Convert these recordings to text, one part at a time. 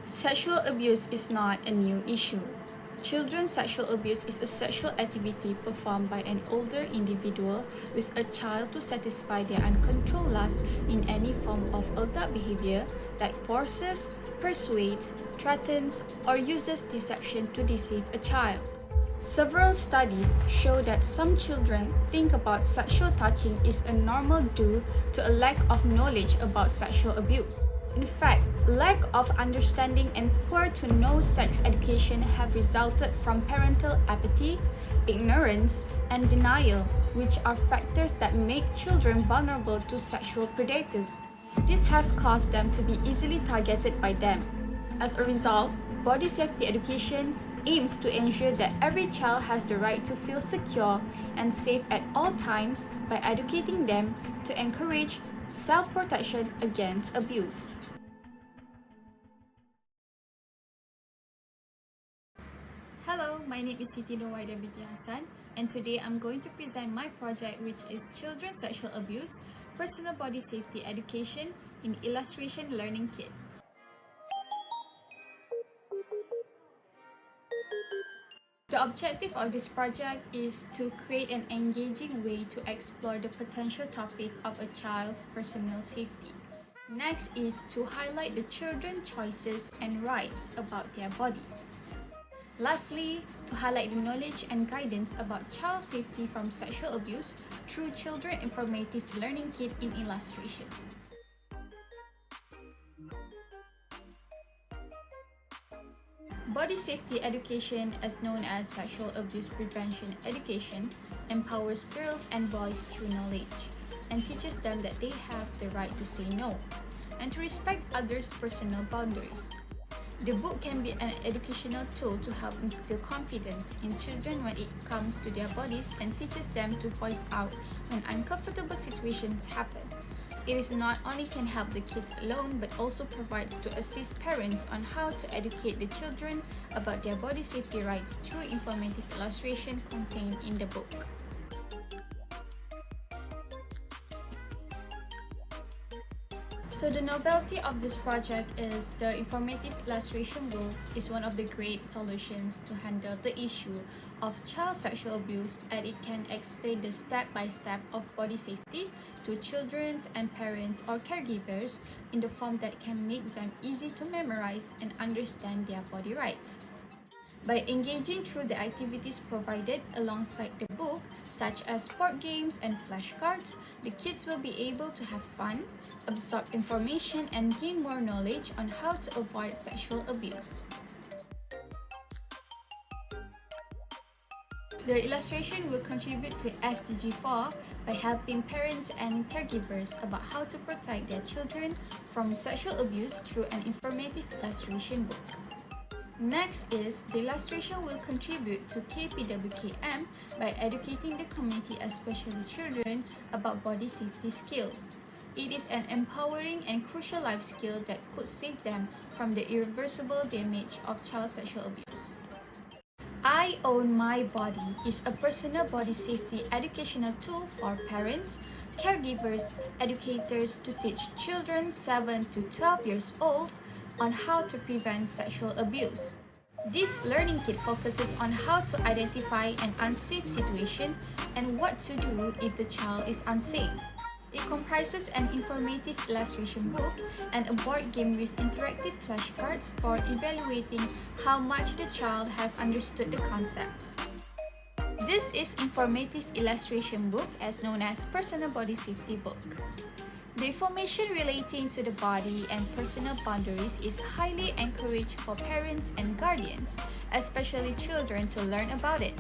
Sexual abuse is not a new issue. Children's sexual abuse is a sexual activity performed by an older individual with a child to satisfy their uncontrolled lust in any form of adult behavior that forces, persuades, threatens, or uses deception to deceive a child. Several studies show that some children think about sexual touching is a normal due to a lack of knowledge about sexual abuse. In fact, lack of understanding and poor to no sex education have resulted from parental apathy, ignorance, and denial, which are factors that make children vulnerable to sexual predators. This has caused them to be easily targeted by them. As a result, body safety education aims to ensure that every child has the right to feel secure and safe at all times by educating them to encourage self-protection against abuse. Hello, my name is Siti Nowaida Binti Hassan, and today I'm going to present my project, which is Children's Sexual Abuse, Personal Body Safety Education in Illustration Learning Kit. The objective of this project is to create an engaging way to explore the potential topic of a child's personal safety. Next is to highlight the children's choices and rights about their bodies. Lastly, to highlight the knowledge and guidance about child safety from sexual abuse through Children Informative Learning Kit in Illustration. Body safety education, as known as sexual abuse prevention education, empowers girls and boys through knowledge and teaches them that they have the right to say no and to respect others' personal boundaries. The book can be an educational tool to help instill confidence in children when it comes to their bodies and teaches them to voice out when uncomfortable situations happen. It is not only can help the kids alone but also provides to assist parents on how to educate the children about their body safety rights through informative illustration contained in the book. So the novelty of this project is the informative illustration book is one of the great solutions to handle the issue of child sexual abuse, and it can explain the step-by-step of body safety to children and parents or caregivers in the form that can make them easy to memorize and understand their body rights. By engaging through the activities provided alongside the book, such as board games and flashcards, the kids will be able to have fun, absorb information, and gain more knowledge on how to avoid sexual abuse. The illustration will contribute to SDG 4 by helping parents and caregivers about how to protect their children from sexual abuse through an informative illustration book. Next is, the illustration will contribute to KPWKM by educating the community, especially children, about body safety skills. It is an empowering and crucial life skill that could save them from the irreversible damage of child sexual abuse. I Own My Body is a personal body safety educational tool for parents, caregivers, educators to teach children 7 to 12 years old on how to prevent sexual abuse. This learning kit focuses on how to identify an unsafe situation and what to do if the child is unsafe. It comprises an informative illustration book and a board game with interactive flashcards for evaluating how much the child has understood the concepts. This is informative illustration book, as known as personal body safety book. The information relating to the body and personal boundaries is highly encouraged for parents and guardians, especially children, to learn about it.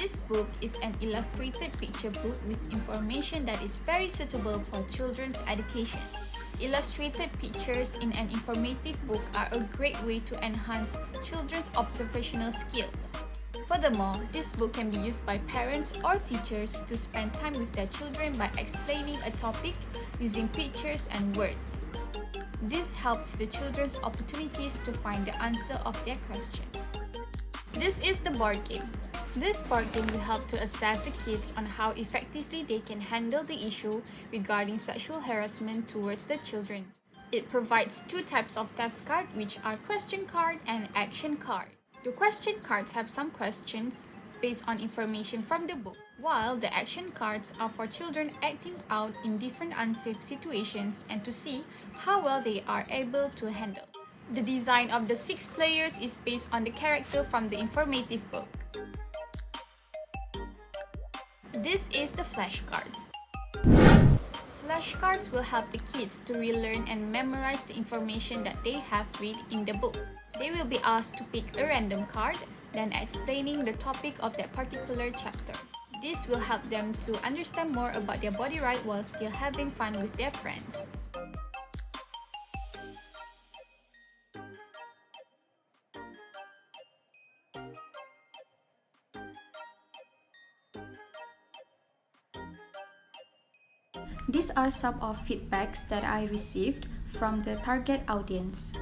This book is an illustrated picture book with information that is very suitable for children's education. Illustrated pictures in an informative book are a great way to enhance children's observational skills. Furthermore, this book can be used by parents or teachers to spend time with their children by explaining a topic using pictures and words. This helps the children's opportunities to find the answer of their question. This is the board game. This board game will help to assess the kids on how effectively they can handle the issue regarding sexual harassment towards the children. It provides two types of test card, which are question card and action card. The question cards have some questions based on information from the book, while the action cards are for children acting out in different unsafe situations and to see how well they are able to handle. The design of the 6 players is based on the character from the informative book. This is the flashcards. Flashcards will help the kids to relearn and memorize the information that they have read in the book. They will be asked to pick a random card, then explaining the topic of that particular chapter. This will help them to understand more about their body right while still having fun with their friends. These are some of feedbacks that I received from the target audience.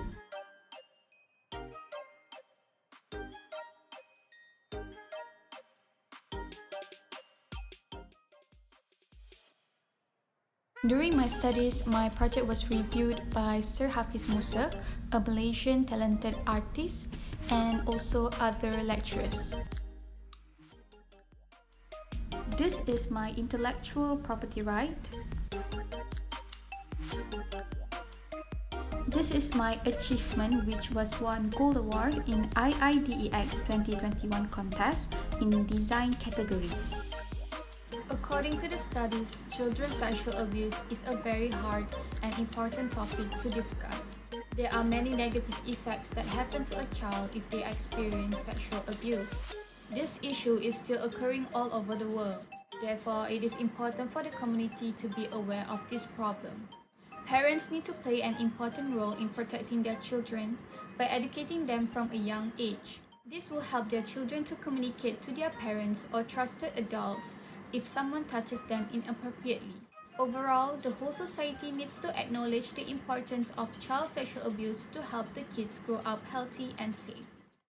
During my studies, my project was reviewed by Sir Hafiz Musa, a Malaysian talented artist, and also other lecturers. This is my intellectual property right. This is my achievement, which was won Gold Award in IIDEX 2021 contest in design category. According to the studies, children's sexual abuse is a very hard and important topic to discuss. There are many negative effects that happen to a child if they experience sexual abuse. This issue is still occurring all over the world. Therefore, it is important for the community to be aware of this problem. Parents need to play an important role in protecting their children by educating them from a young age. This will help their children to communicate to their parents or trusted adults if someone touches them inappropriately. Overall, the whole society needs to acknowledge the importance of child sexual abuse to help the kids grow up healthy and safe.